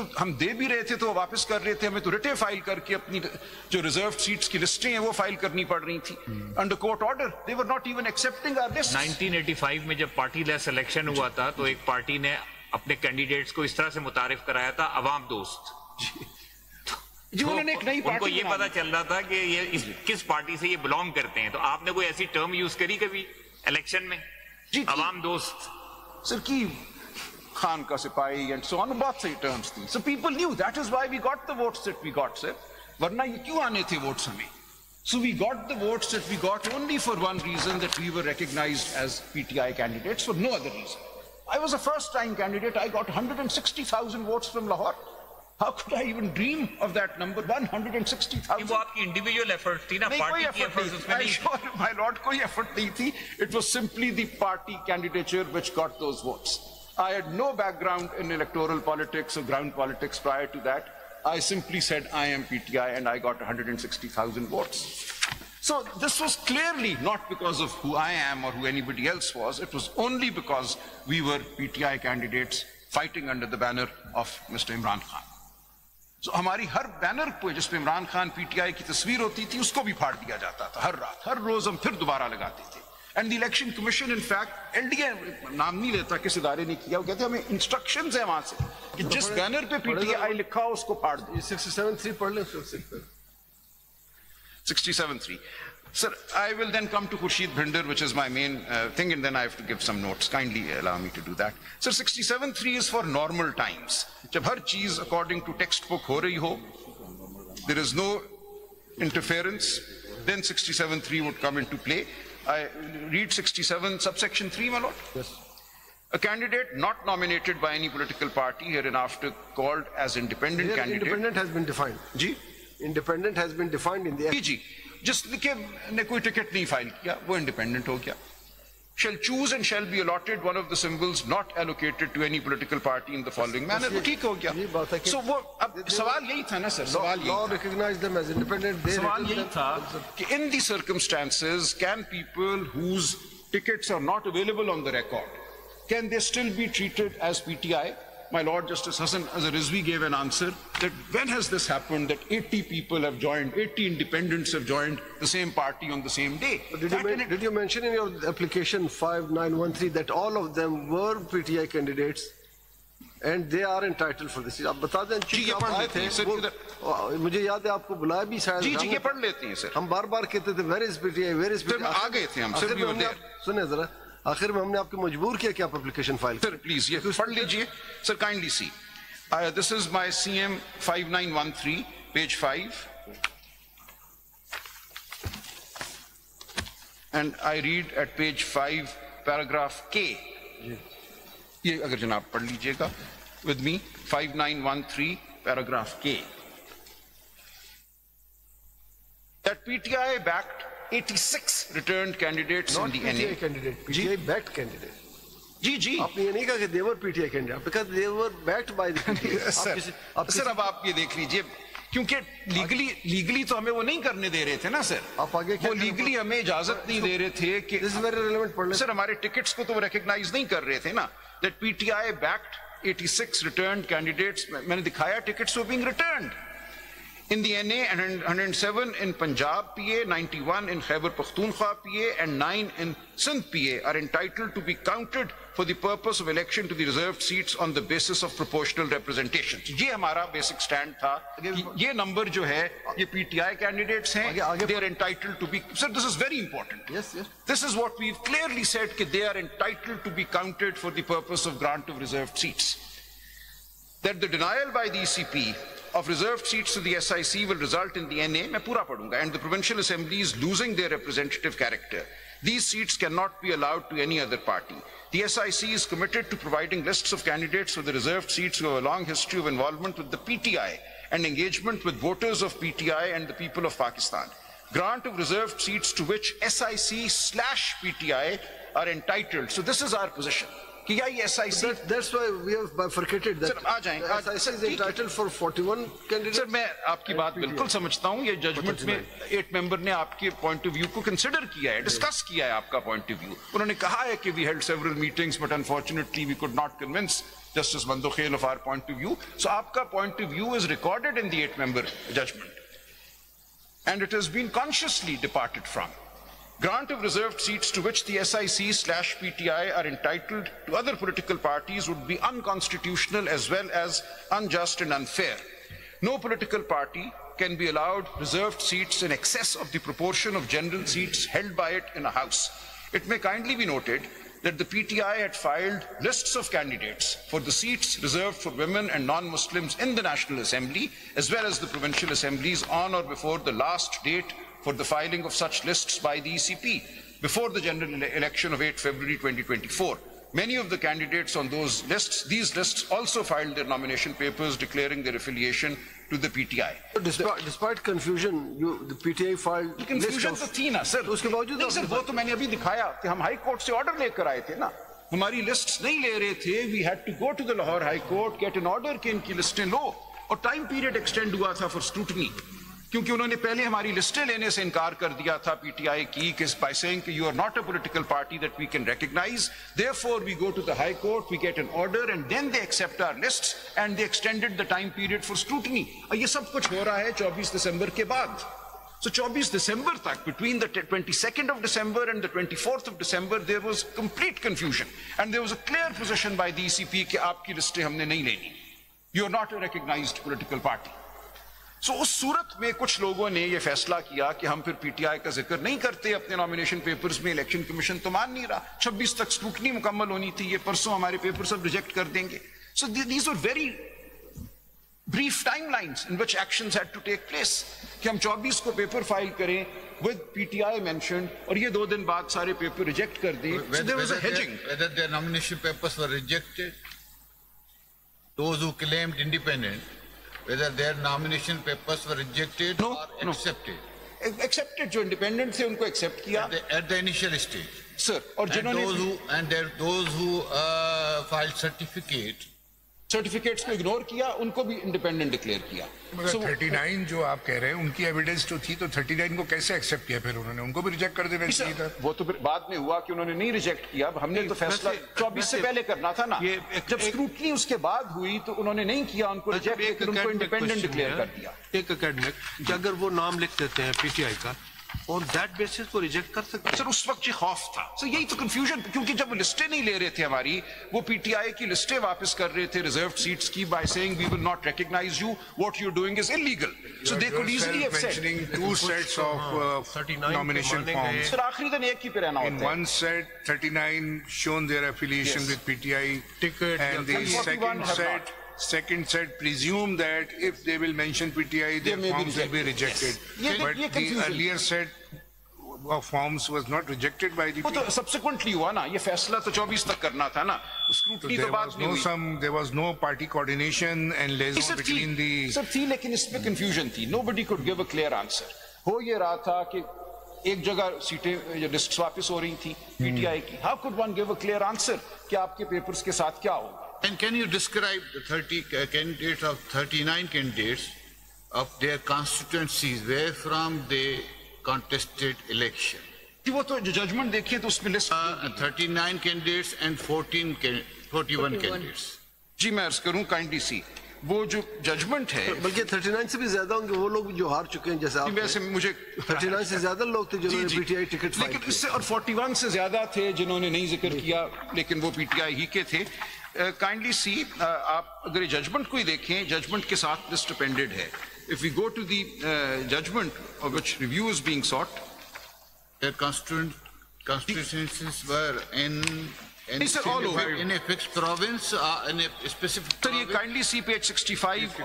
हम दे भी रहे थे तो वो वापस कर रहे थे, हमें तो रिटे फाइल करके अपनी जो रिजर्व सीट्स की लिस्टें हैं वो फाइल करनी पड़ रही थी under court order. They were not even accepting our list. 1985 में जब पार्टी लेस इलेक्शन हुआ था तो एक पार्टी ने अपने कैंडिडेट्स को इस तरह से मुतारिफ कराया था, अवाम दोस्त. जी उन्होंने एक नई उनको ये पता चल रहा था कि ये किस पार्टी से ये बिलोंग करते हैं. तो आपने कोई ऐसी टर्म यूज करी कभी इलेक्शन में, अवाम दोस्त? सर की खान का सिपाही एंड सो ऑन, बहुत सही टर्म्स थी. So people knew, that is why we got the votes that we got sir. वरना ये क्यों आने थे वोट्स हमें? So we got the votes that we got only for one reason, that we were recognized as PTI candidates, for no other reason. I was a first-time candidate. I got 160,000 votes from Lahore. How could I even dream of that number? 160,000. वो आपकी individual effort थी ना, party की effort उसमें नहीं. Sure, my lord, कोई effort नहीं थी. It was simply the party candidature which got those votes. I had no background in electoral politics or ground politics prior to that. I simply said I am PTI and I got 160,000 votes. So this was clearly not because of who I am or who anybody else was. It was only because we were PTI candidates fighting under the banner of Mr. Imran Khan. So हमारी हर banner पे जिसमें Imran Khan PTI की तस्वीर होती थी उसको भी फाड़ दिया जाता था. हर रात, हर रोज हम फिर दोबारा लगाते थे. And the election commission, in fact, LDA नाम नहीं लेता किस इदारे ने किया, वो कहते हैं हमें इंस्ट्रक्शंस है वहां से कि जिस बैनर पे PTI लिखा हो उसको फाड़ दो. 67(3) पढ़ लें. 67(3). Sir, I will then come to Khurshid Bhinder, which is my main thing, and then I have to give some notes. Kindly allow me to do that. Sir, 67(3) is for normal times. जब हर चीज according to textbook हो रही हो, there is no interference, then 67(3) would come into play. I read 67 subsection 3, my lord. Yes. A candidate not nominated by any political party hereinafter called as independent Here, candidate. Independent has been defined. Ji. Independent has been defined in the act. जी. जिसके ने कोई ticket नहीं file किया वो independent हो गया. Shall choose and shall be allotted one of the symbols not allocated to any political party in the following manner. वो ठीक हो गया. So वो अब सवाल यही था ना सर, सवाल यही Law था. recognized them as independent. सवाल यही था कि in the circumstances, can people whose tickets are not available on the record, can they still be treated as PTI? My Lord Justice Hassan Azhar Rizvi gave an answer that when has this happened that 80 people have joined, 80 independents have joined the same party on the same day? Did you mention in your application 5913 that all of them were PTI candidates and they are entitled for this? आप बता दें. जी ये पढ़ लेते हैं sir. मुझे याद है आपको बुलाया भी शायद. जी ये पढ़ लेते हैं सर. हम बार-बार कहते थे where is PTI, where is PTI. आ गए थे हम सर. सुने जरा, आखिर में हमने आपको मजबूर किया कि आप एप्लीकेशन फाइल. सर प्लीज ये पढ़ लीजिए sir. Kindly C, this is my CM 5913 page 5 and I read at page 5 paragraph K. ये अगर जनाब पढ़ लीजिएगा with me, 5913 paragraph K, that PTI backed 86 returned candidates Not in the PTI NA. candidate, PTI backed candidate. जी आपने ये नहीं कहा कि they were PTI candidate because they were backed by the PTI. Sir अब आप ये देख लीजिए, क्योंकि लीगली तो हमें वो नहीं करने दे रहे थे ना सर. आप आगे क्या वो लीगली हमें इजाजत नहीं दे रहे थे कि This is very relevant. पढ़ लें. सर हमारे टिकट्स को तो वो रिकॉग्नाइज नहीं कर रहे थे ना. that PTI backed 86 returned candidates. मैंने दिखाया tickets were being returned in the NA, and 107 in Punjab PA, 91 in Khyber Pakhtunkhwa PA, and 9 in Sindh PA are entitled to be counted for the purpose of election to the reserved seats on the basis of proportional representation. ये हमारा basic stand था कि ये number जो है ये PTI candidates हैं, they are entitled to be. Sir, this is very important. Yes. This is what we've clearly said, that they are entitled to be counted for the purpose of grant of reserved seats. That the denial by the ECP of reserved seats to the SIC will result in the NA, मैं पूरा पढ़ूंगा, and the provincial assemblies losing their representative character. These seats cannot be allowed to any other party. The SIC is committed to providing lists of candidates for the reserved seats who have a long history of involvement with the PTI and engagement with voters of PTI and the people of Pakistan. Grant of reserved seats to which SIC/PTI are entitled. So this is our position. कि या ये SIC That's why we have bifurcated that. Sir आ जाएं SIC is entitled for 41 candidates. Sir मैं आपकी बात बिल्कुल समझता हूं, ये जजमेंट में 8 मेंबर ने आपके पॉइंट ऑफ व्यू को कंसिडर किया है, डिस्कस किया है आपका पॉइंट ऑफ व्यू। उन्होंने कहा है कि we held several meetings but unfortunately we could not convince Justice Mandokhel of our point of view. So आपका point of view is recorded in the 8-member judgment. And it has been consciously departed from. Grant of reserved seats to which the SIC/PTI are entitled to other political parties would be unconstitutional as well as unjust and unfair. No political party can be allowed reserved seats in excess of the proportion of general seats held by it in a house. It may kindly be noted that the PTI had filed lists of candidates for the seats reserved for women and non-Muslims in the National Assembly as well as the provincial assemblies on or before the last date for the filing of such lists by the ECP before the general election of 8 February 2024. Many of the candidates on these lists also filed their nomination papers declaring their affiliation to the PTI. Despite confusion, the PTI filed. Confusion तो थी ना sir, उसके बावजूद नहीं sir, वो तो मैंने अभी दिखाया कि हम हाई कोर्ट से ऑर्डर लेकर आए थे ना, हमारी लिस्ट्स नहीं ले रहे थे, we had to go to the Lahore High Court, get an order कि इनकी लिस्टें लो, और टाइम पीरियड एक्सटेंड हुआ था फॉर स्क्रूटनी, क्योंकि उन्होंने पहले हमारी लिस्टें लेने से इनकार कर दिया था पीटीआई की, by saying कि you are not a political party that we can recognize, therefore we go to the High Court, we get an order and then they accept our lists and they extended the time period for scrutiny. और ये सब कुछ हो रहा है 24 दिसंबर के बाद. So 24 दिसंबर तक, between the 22nd of December and the 24th of December, there was complete confusion and there was a clear position by the ECP कि आपकी लिस्टें हमने नहीं लेनी. You are not a recognized political party. So, उस सूरत में कुछ लोगों ने ये फैसला किया कि हम फिर पीटीआई का जिक्र नहीं करते अपने नॉमिनेशन पेपर्स में, इलेक्शन कमीशन तो मान नहीं रहा, 26 तक स्क्रूटनी मुकम्मल होनी थी, ये परसों हमारे पेपर सब रिजेक्ट कर देंगे. So these were very brief timelines in which actions had to take place कि हम 24 को पेपर फाइल करें with PTI mentioned और ये 2 दिन बाद सारे पेपर रिजेक्ट कर दें. So there was a hedging. Whether their nomination papers were rejected, those who claimed independent, whether their nomination papers were rejected or accepted. Accepted, जो independent थे उनको accept किया. At the initial stage. Sir, और जिन्होंने those who filed certificates को ignore किया, उनको भी इंडिपेंडेंट डिक्लेयर किया. So, 39 जो आप कह रहे हैं उनकी एविडेंस तो थी, तो 39 को कैसे एक्सेप्ट किया फिर उन्होंने? उनको भी रिजेक्ट कर देना चाहिए था. वो तो बाद में हुआ कि उन्होंने नहीं रिजेक्ट किया, हमने तो फैसला 24 से पहले करना था ना. जब स्क्रूटनी उसके बाद हुई तो उन्होंने नहीं किया, उनको रिजेक्ट करके उनको इंडिपेंडेंट डिक्लेयर कर दिया. एक एकेडमिक कि अगर वो नाम लिख देते हैं पीटीआई का और दैट बेसिस को रिजेक्ट कर सकते हैं. सर उस वक्त ये खौफ था. सर यही तो कंफ्यूजन, क्योंकि जब वो लिस्टें नहीं ले रहे थे हमारी, वो पीटीआई की लिस्टें वापस कर रहे थे रिजर्व्ड सीट्स की by saying we will not recognize you, what you're doing is illegal. So they could easily have said. Mentioning 2 sets of nomination forms. Sir आखिरी दिन एक ही पे रहना होता है. In one set, 39 shown their affiliation with PTI, and the second set presume that if they will mention PTI, their forms will be rejected. But the earlier set of forms was not rejected by the PTI. वो तो subsequently हुआ ना, ये फैसला तो 24 तक करना था ना, स्क्रूटनी तो बाद में हुई. There was no party coordination and liaison between the. Sir थी, लेकिन इसमें confusion थी. Nobody could give a clear answer. हो ये रहा था कि एक जगह सीटें लिस्ट वापस हो रही थी पीटीआई की. How could one give a clear answer कि आपके पेपर्स के साथ क्या होगा? And can you describe the 39 candidates of their constituencies where from they contested election? वो तो जो जजमेंट देखिए तो उसमें लिस्ट 39 candidates and 41 candidates. जी मैं अर्ज करूं काइंडली सी, वो जो जजमेंट है, बल्कि 39 से भी ज्यादा होंगे वो लोग जो हार चुके हैं, जैसे आप. वैसे मुझे 39 से ज्यादा लोग थे जिन्होंने पीटीआई टिकट फाइल किया, इससे और 41 से ज्यादा थे जिन्होंने नहीं जिक्र किया, लेकिन वो पीटीआई ही के थे. काइंडली सी, आप अगर ये जजमेंट को ही देखें, जजमेंट के साथ लिस्ट अपेंडेड है. If we go to the judgment of which review is being sought, their constituencies were in all over in a fixed province, in a specific. Sir, you kindly see page 65.